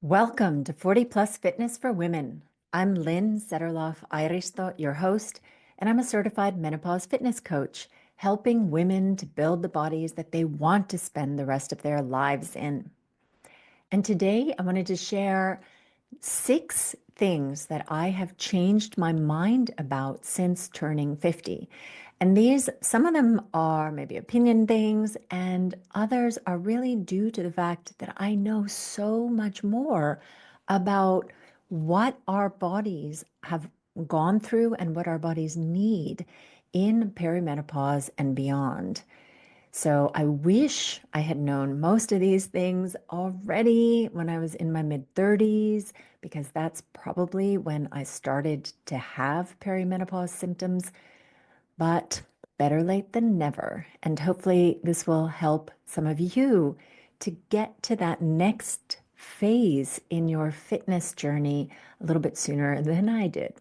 Welcome to 40 Plus Fitness for Women. I'm Lynn Zetterloff-Iristo, your host, and I'm a certified menopause fitness coach, helping women to build the bodies that they want to spend the rest of their lives in. And today I wanted to share 6 things that I have changed my mind about since turning 50. And some of them are maybe opinion things, and others are really due to the fact that I know so much more about what our bodies have gone through and what our bodies need in perimenopause and beyond. So I wish I had known most of these things already when I was in my mid 30s, because that's probably when I started to have perimenopause symptoms. But better late than never. And hopefully, this will help some of you to get to that next phase in your fitness journey a little bit sooner than I did.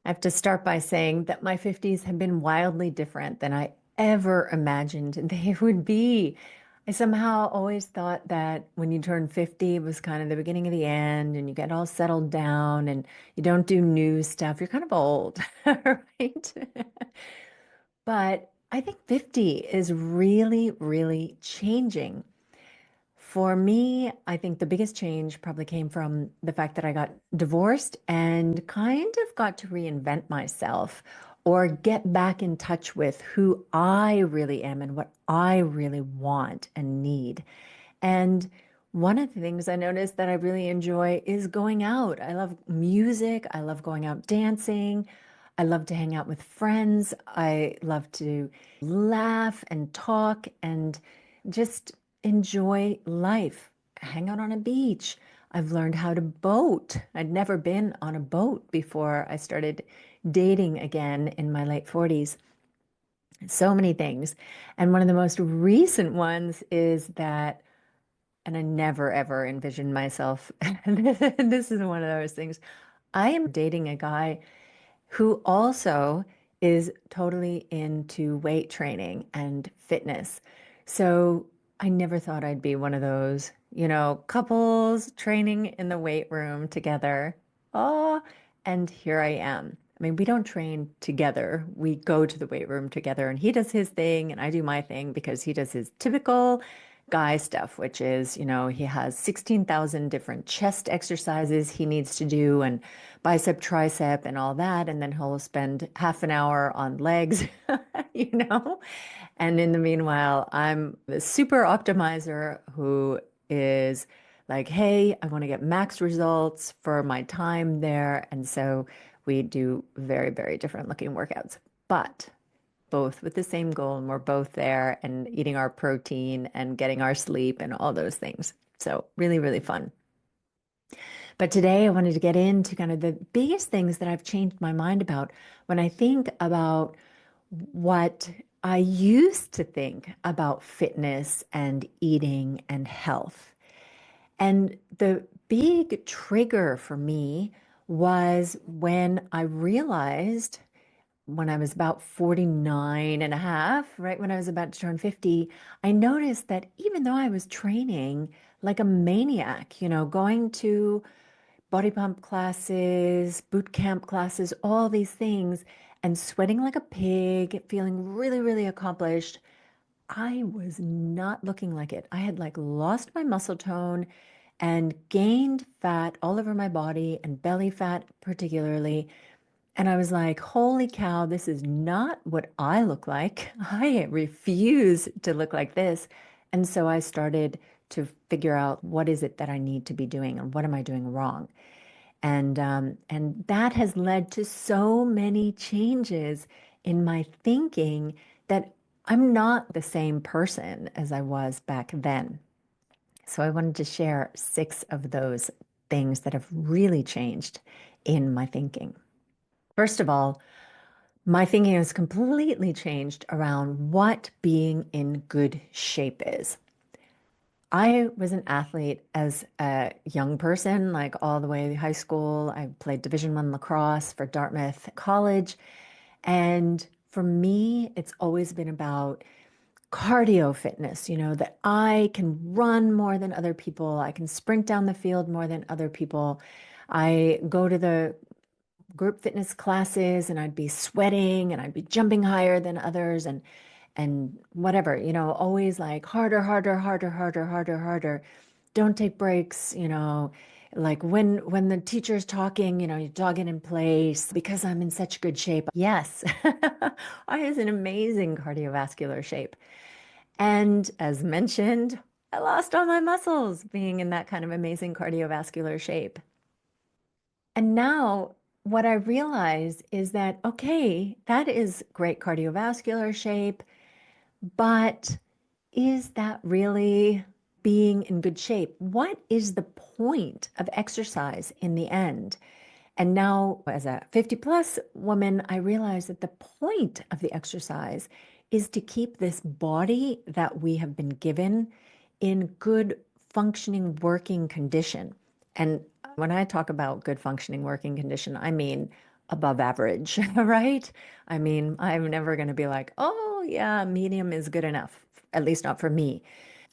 I have to start by saying that my 50s have been wildly different than I ever imagined they would be. I somehow always thought that when you turn 50, it was kind of the beginning of the end and you get all settled down and you don't do new stuff. You're kind of old, right? But I think 50 is really, really changing. For me, I think the biggest change probably came from the fact that I got divorced and kind of got to reinvent myself or get back in touch with who I really am and what I really want and need. And one of the things I noticed that I really enjoy is going out. I love music. I love going out dancing. I love to hang out with friends. I love to laugh and talk and just enjoy life. Hang out on a beach. I've learned how to boat. I'd never been on a boat before I started dating again in my late 40s. So many things. And one of the most recent ones is that, and I never ever envisioned myself, this is one of those things. I am dating a guy who also is totally into weight training and fitness. So I never thought I'd be one of those, couples training in the weight room together. Oh, and here I am. I mean, we don't train together. We go to the weight room together, and he does his thing, and I do my thing because he does his typical guy stuff, which is, he has 16,000 different chest exercises he needs to do and bicep, tricep, and all that. And then he'll spend half an hour on legs, you know? And in the meanwhile, I'm the super optimizer who is like, hey, I want to get max results for my time there. And so we do very, very different looking workouts. But both with the same goal, and we're both there and eating our protein and getting our sleep and all those things. So really, really fun. But today I wanted to get into kind of the biggest things that I've changed my mind about when I think about what I used to think about fitness and eating and health. And the big trigger for me was when I realized when I was about 49 and a half, right when I was about to turn 50, I noticed that even though I was training like a maniac, going to body pump classes, boot camp classes, all these things, and sweating like a pig, feeling really, really accomplished, I was not looking like it. I had like lost my muscle tone and gained fat all over my body and belly fat particularly. And I was like, holy cow, this is not what I look like. I refuse to look like this. And so I started to figure out what is it that I need to be doing and what am I doing wrong. And that has led to so many changes in my thinking that I'm not the same person as I was back then. So I wanted to share 6 of those things that have really changed in my thinking. First of all, my thinking has completely changed around what being in good shape is. I was an athlete as a young person, like all the way to high school. I played Division I lacrosse for Dartmouth College. And for me, it's always been about cardio fitness, that I can run more than other people. I can sprint down the field more than other people. I go to the group fitness classes and I'd be sweating and I'd be jumping higher than others and whatever, always like harder, harder, harder, harder, harder, harder. Don't take breaks, like when the teacher's talking, you jog it in place because I'm in such good shape. Yes, I was in amazing cardiovascular shape. And as mentioned, I lost all my muscles being in that kind of amazing cardiovascular shape. And now what I realize is that, okay, that is great cardiovascular shape, but is that really being in good shape? What is the point of exercise in the end? And now, as a 50 plus woman, I realize that the point of the exercise is to keep this body that we have been given in good functioning working condition. And when I talk about good functioning working condition, I mean above average, right? I mean, I'm never going to be like, oh, yeah, medium is good enough, at least not for me.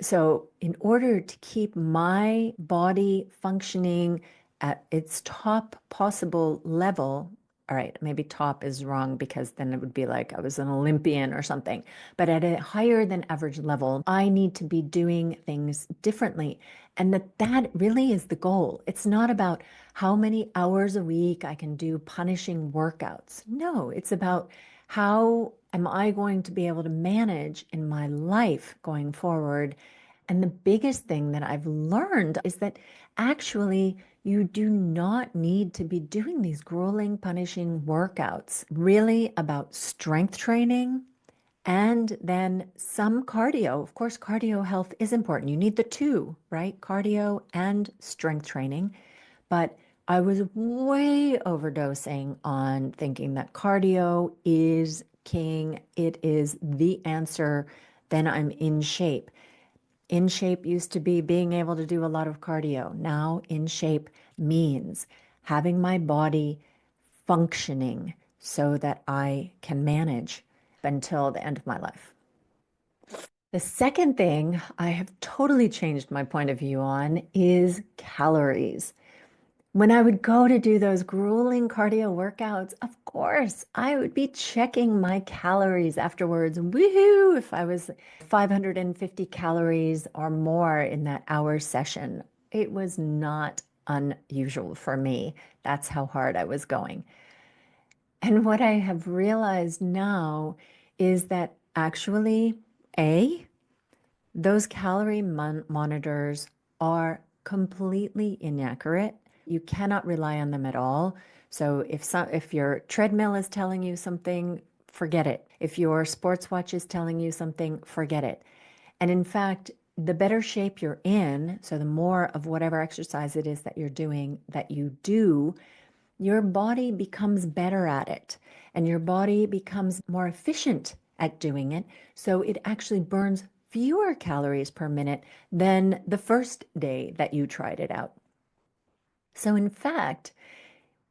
So, in order to keep my body functioning at its top possible level, all right, maybe top is wrong because then it would be like I was an Olympian or something, but at a higher than average level, I need to be doing things differently. And that really is the goal. It's not about how many hours a week I can do punishing workouts. No, it's about how am I going to be able to manage in my life going forward. And the biggest thing that I've learned is that actually you do not need to be doing these grueling, punishing workouts. Really about strength training and then some cardio. Of course, cardio health is important. You need the two, right? Cardio and strength training. But I was way overdosing on thinking that cardio is king. It is the answer. Then I'm in shape. In shape used to be being able to do a lot of cardio. Now, in shape means having my body functioning so that I can manage until the end of my life. The second thing I have totally changed my point of view on is calories. When I would go to do those grueling cardio workouts, of course, I would be checking my calories afterwards. Woohoo! If I was 550 calories or more in that hour session, it was not unusual for me. That's how hard I was going. And what I have realized now is that actually, A, those calorie monitors are completely inaccurate. You cannot rely on them at all. So if your treadmill is telling you something, forget it. If your sports watch is telling you something, forget it. And in fact, the better shape you're in, so the more of whatever exercise it is that you're doing that you do, your body becomes better at it and your body becomes more efficient at doing it. So it actually burns fewer calories per minute than the first day that you tried it out. So, in fact,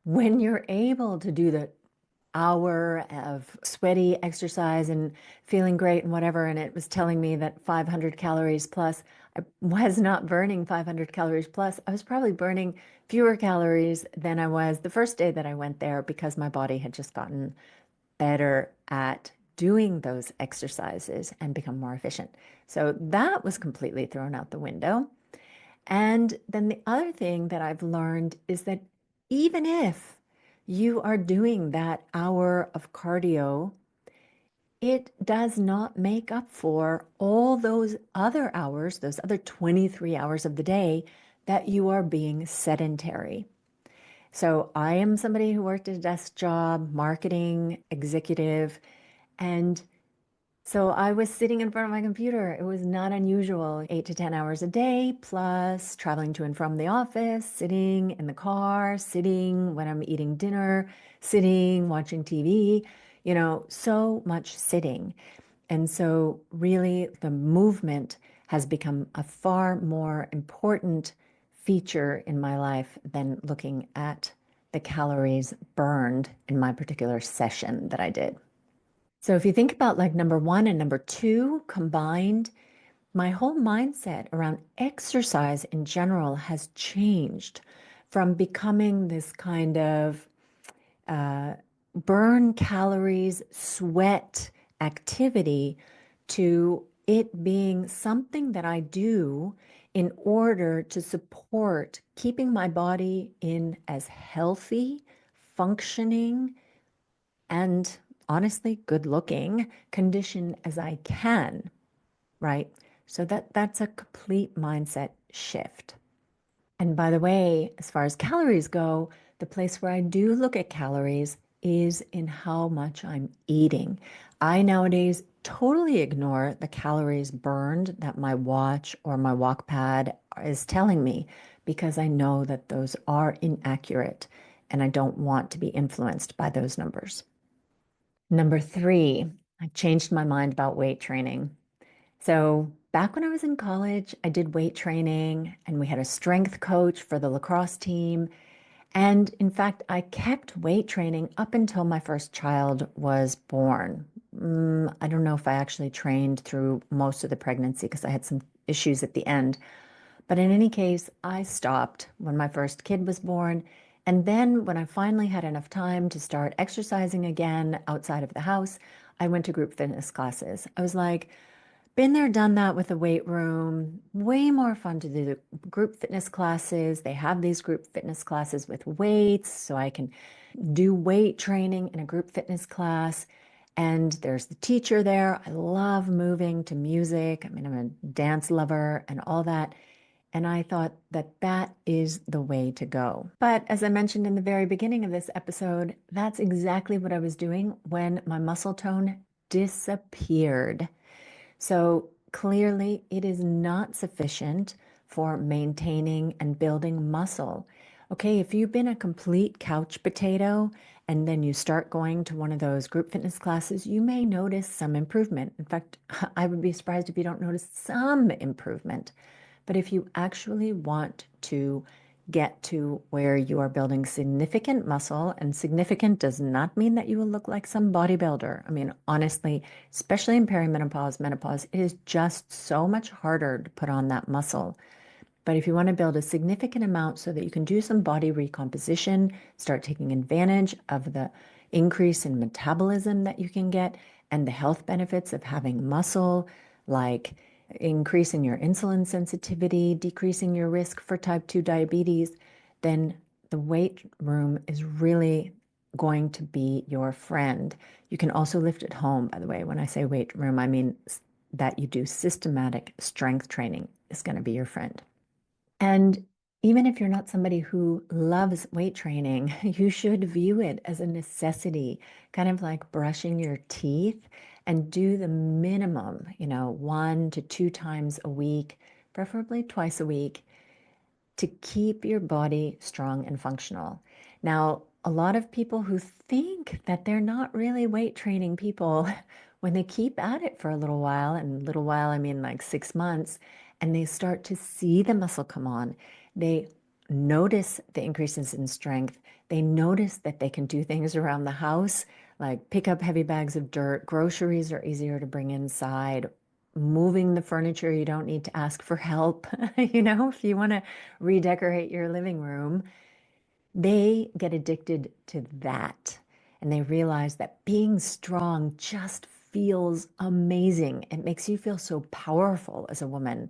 when you're able to do the hour of sweaty exercise and feeling great and whatever, and it was telling me that 500 calories plus, I was not burning 500 calories plus. I was probably burning fewer calories than I was the first day that I went there because my body had just gotten better at doing those exercises and become more efficient. So that was completely thrown out the window. And then the other thing that I've learned is that even if you are doing that hour of cardio, it does not make up for all those other hours, those other 23 hours of the day that you are being sedentary. So I am somebody who worked at a desk job, marketing executive, and so I was sitting in front of my computer. It was not unusual, 8 to 10 hours a day, plus traveling to and from the office, sitting in the car, sitting when I'm eating dinner, sitting, watching TV, so much sitting. And so really the movement has become a far more important feature in my life than looking at the calories burned in my particular session that I did. So if you think about like number one and number two combined, my whole mindset around exercise in general has changed from becoming this kind of uh, burn calories, sweat activity to it being something that I do in order to support keeping my body in as healthy, functioning, and honestly good looking condition as I can, right? So that's a complete mindset shift. And by the way, as far as calories go, the place where I do look at calories is in how much I'm eating. I nowadays totally ignore the calories burned that my watch or my walkpad is telling me because I know that those are inaccurate and I don't want to be influenced by those numbers. Number three, I changed my mind about weight training. So, back when I was in college, I did weight training and we had a strength coach for the lacrosse team. And in fact, I kept weight training up until my first child was born. I don't know if I actually trained through most of the pregnancy because I had some issues at the end. But in any case, I stopped when my first kid was born. And then when I finally had enough time to start exercising again outside of the house, I went to group fitness classes. I was like, been there, done that with the weight room. Way more fun to do the group fitness classes. They have these group fitness classes with weights, so I can do weight training in a group fitness class. And there's the teacher there. I love moving to music. I mean, I'm a dance lover and all that. And I thought that that is the way to go. But as I mentioned in the very beginning of this episode, that's exactly what I was doing when my muscle tone disappeared. So clearly, it is not sufficient for maintaining and building muscle. Okay, if you've been a complete couch potato and then you start going to one of those group fitness classes, you may notice some improvement. In fact, I would be surprised if you don't notice some improvement. But if you actually want to get to where you are building significant muscle, and significant does not mean that you will look like some bodybuilder. I mean, honestly, especially in perimenopause, menopause, it is just so much harder to put on that muscle. But if you want to build a significant amount so that you can do some body recomposition, start taking advantage of the increase in metabolism that you can get and the health benefits of having muscle, like increasing your insulin sensitivity, decreasing your risk for type 2 diabetes, then the weight room is really going to be your friend. You can also lift at home, by the way. When I say weight room, I mean that you do systematic strength training is going to be your friend. And even if you're not somebody who loves weight training, you should view it as a necessity, kind of like brushing your teeth and do the minimum, 1 to 2 times a week, preferably twice a week, to keep your body strong and functional. Now, a lot of people who think that they're not really weight training people, when they keep at it for a little while, and little while, I mean like 6 months, and they start to see the muscle come on, they notice the increases in strength. They notice that they can do things around the house, like pick up heavy bags of dirt. Groceries are easier to bring inside. Moving the furniture, you don't need to ask for help. If you want to redecorate your living room, they get addicted to that. And they realize that being strong just feels amazing. It makes you feel so powerful as a woman.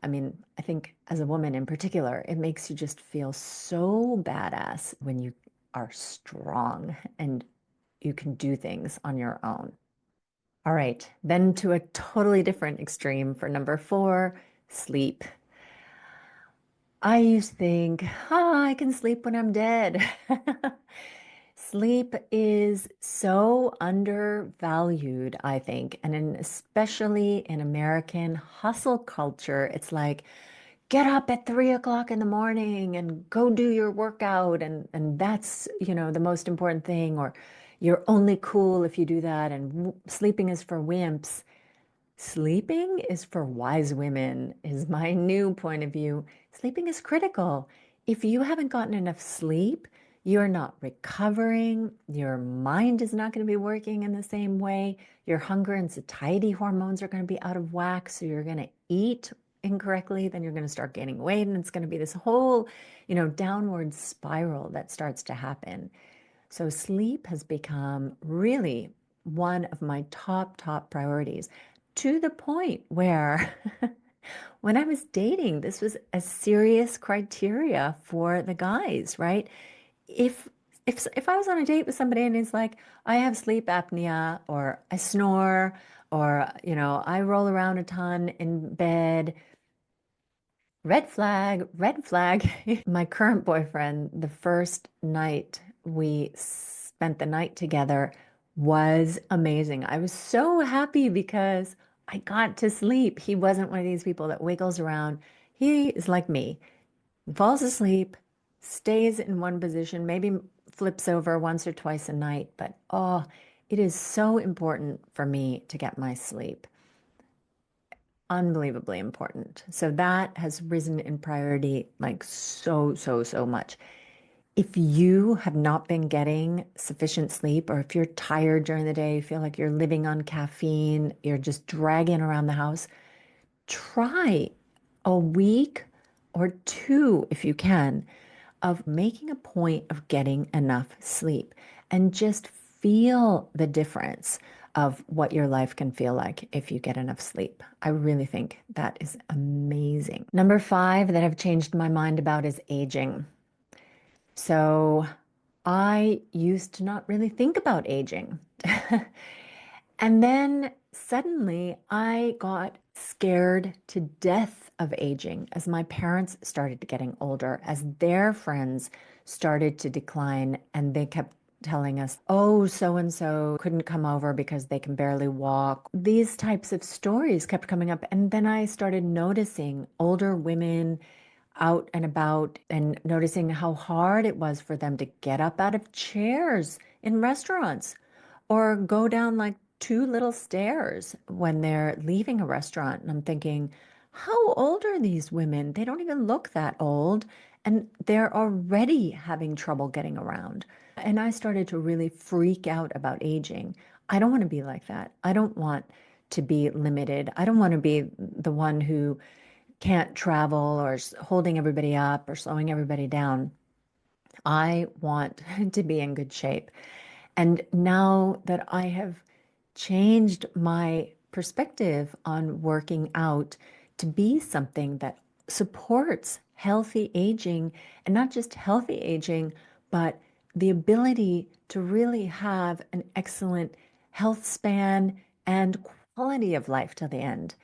I mean, I think as a woman in particular, it makes you just feel so badass when you are strong and you can do things on your own. All right, then to a totally different extreme for number four, sleep. I used to think, I can sleep when I'm dead. Sleep is so undervalued, I think, and especially in American hustle culture, it's like, get up at 3 o'clock in the morning and go do your workout, and that's, the most important thing, or you're only cool if you do that, and sleeping is for wimps. Sleeping is for wise women, is my new point of view. Sleeping is critical. If you haven't gotten enough sleep, you're not recovering, your mind is not going to be working in the same way, your hunger and satiety hormones are going to be out of whack, so you're going to eat incorrectly, then you're going to start gaining weight, and it's going to be this whole, downward spiral that starts to happen. So sleep has become really one of my top priorities, to the point where when I was dating, this was a serious criteria for the guys, right? If if I was on a date with somebody and it's like, I have sleep apnea, or I snore, or I roll around a ton in bed, red flag, red flag. My current boyfriend, the first night we spent the night together was amazing. I was so happy because I got to sleep. He wasn't one of these people that wiggles around. He is like me, falls asleep, stays in one position, maybe flips over once or twice a night, but oh, it is so important for me to get my sleep. Unbelievably important. So that has risen in priority like so much. If you have not been getting sufficient sleep, or if you're tired during the day, you feel like you're living on caffeine, you're just dragging around the house, try a week or two, if you can, of making a point of getting enough sleep and just feel the difference of what your life can feel like if you get enough sleep. I really think that is amazing. Number five that I've changed my mind about is aging. So I used to not really think about aging. And then suddenly I got scared to death of aging as my parents started getting older, as their friends started to decline, and they kept telling us, oh, so and so couldn't come over because they can barely walk. These types of stories kept coming up. And then I started noticing older women out and about and noticing how hard it was for them to get up out of chairs in restaurants or go down like two little stairs when they're leaving a restaurant. And I'm thinking, how old are these women? They don't even look that old, and they're already having trouble getting around. And I started to really freak out about aging. I don't want to be like that. I don't want to be limited. I don't want to be the one who can't travel or holding everybody up or slowing everybody down. I want to be in good shape. And now that I have changed my perspective on working out to be something that supports healthy aging, and not just healthy aging, but the ability to really have an excellent health span and quality of life till the end.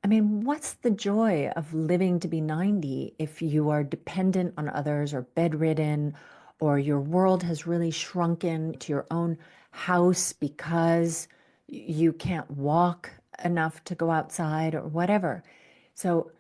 I mean, what's the joy of living to be 90 if you are dependent on others or bedridden, or your world has really shrunken to your own house because you can't walk enough to go outside or whatever? So,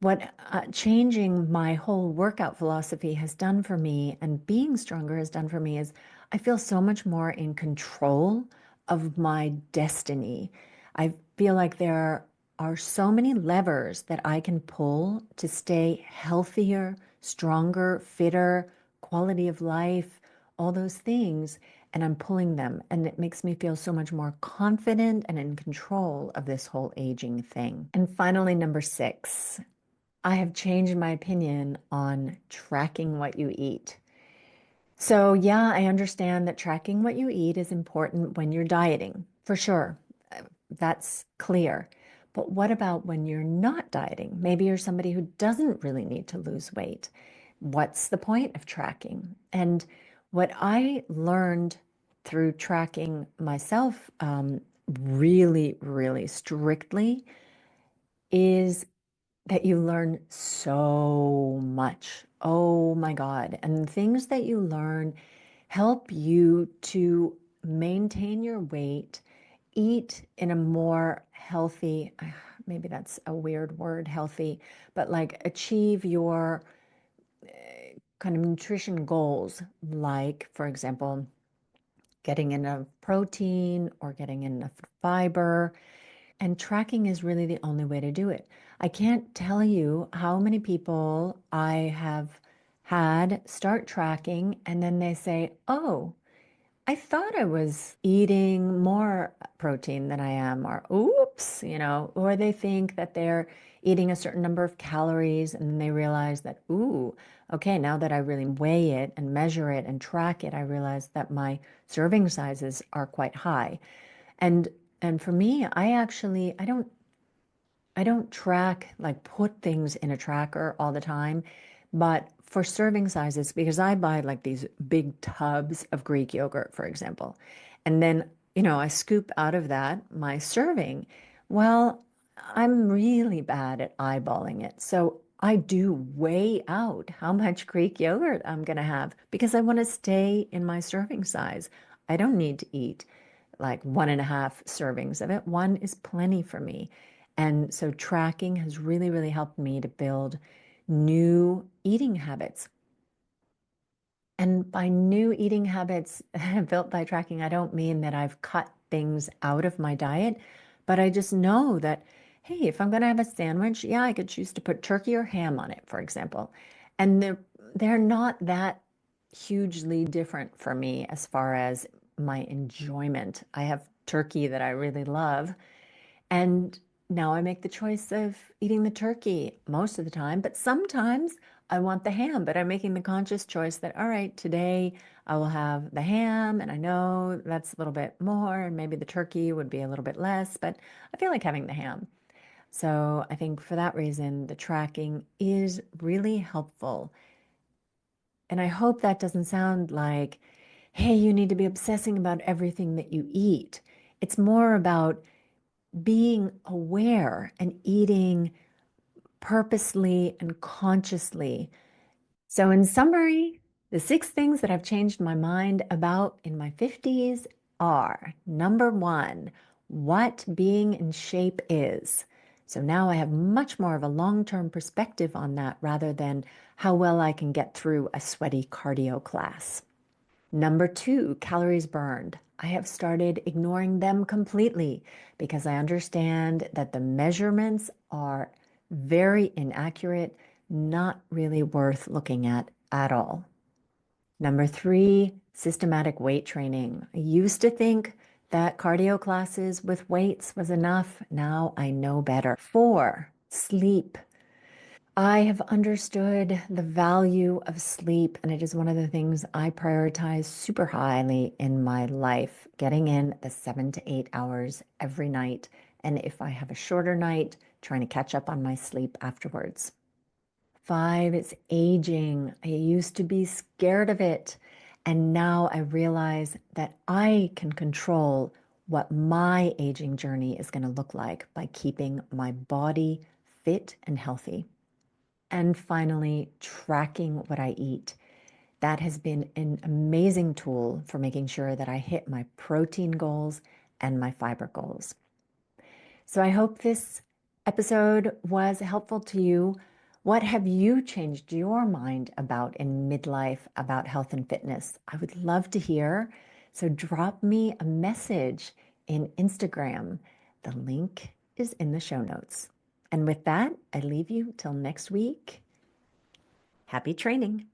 what changing my whole workout philosophy has done for me, and being stronger has done for me, is I feel so much more in control of my destiny. I feel like there are so many levers that I can pull to stay healthier, stronger, fitter, quality of life, all those things. And I'm pulling them. And it makes me feel so much more confident and in control of this whole aging thing. And finally, number six, I have changed my opinion on tracking what you eat. So, yeah, I understand that tracking what you eat is important when you're dieting, for sure. That's clear. But what about when you're not dieting? Maybe you're somebody who doesn't really need to lose weight. What's the point of tracking? And what I learned through tracking myself really strictly is that you learn so much. Oh my God. And the things that you learn help you to maintain your weight, eat in a more healthy, maybe that's a weird word, healthy, but like achieve your kind of nutrition goals, like, for example, getting enough protein or getting enough fiber. And tracking is really the only way to do it. I can't tell you how many people I have had start tracking, and then they say, oh, I thought I was eating more protein than I am, or oops, or they think that they're eating a certain number of calories and then they realize that, ooh, okay, now that I really weigh it and measure it and track it, I realize that my serving sizes are quite high. And and for me, I don't track, like put things in a tracker all the time, but for serving sizes, because I buy like these big tubs of Greek yogurt, for example, and then, I scoop out of that my serving. Well, I'm really bad at eyeballing it. So I do weigh out how much Greek yogurt I'm going to have because I want to stay in my serving size. I don't need to eat like 1.5 servings of it. One is plenty for me. And so tracking has really, really helped me to build new eating habits. And by new eating habits built by tracking, I don't mean that I've cut things out of my diet, but I just know that, hey, if I'm going to have a sandwich, yeah, I could choose to put turkey or ham on it, for example. And they're not that hugely different for me as far as my enjoyment. I have turkey that I really love, and now I make the choice of eating the turkey most of the time, but sometimes I want the ham, but I'm making the conscious choice that, all right, today I will have the ham, and I know that's a little bit more, and maybe the turkey would be a little bit less, but I feel like having the ham. So I think for that reason, the tracking is really helpful. And I hope that doesn't sound like, hey, you need to be obsessing about everything that you eat. It's more about being aware and eating purposely and consciously. So, in summary, the 6 things that I've changed my mind about in my 50s are number one, what being in shape is. So now I have much more of a long-term perspective on that rather than how well I can get through a sweaty cardio class. Number two, calories burned. I have started ignoring them completely because I understand that the measurements are very inaccurate, not really worth looking at all. Number three, systematic weight training. I used to think that cardio classes with weights was enough. Now I know better. Four, sleep. I have understood the value of sleep, and it is one of the things I prioritize super highly in my life, getting in the 7 to 8 hours every night. And if I have a shorter night, trying to catch up on my sleep afterwards. Five, it's aging. I used to be scared of it. And now I realize that I can control what my aging journey is going to look like by keeping my body fit and healthy. And finally, tracking what I eat. That has been an amazing tool for making sure that I hit my protein goals and my fiber goals. So I hope this episode was helpful to you. What have you changed your mind about in midlife about health and fitness? I would love to hear. So drop me a message in Instagram. The link is in the show notes. And with that, I leave you till next week. Happy training.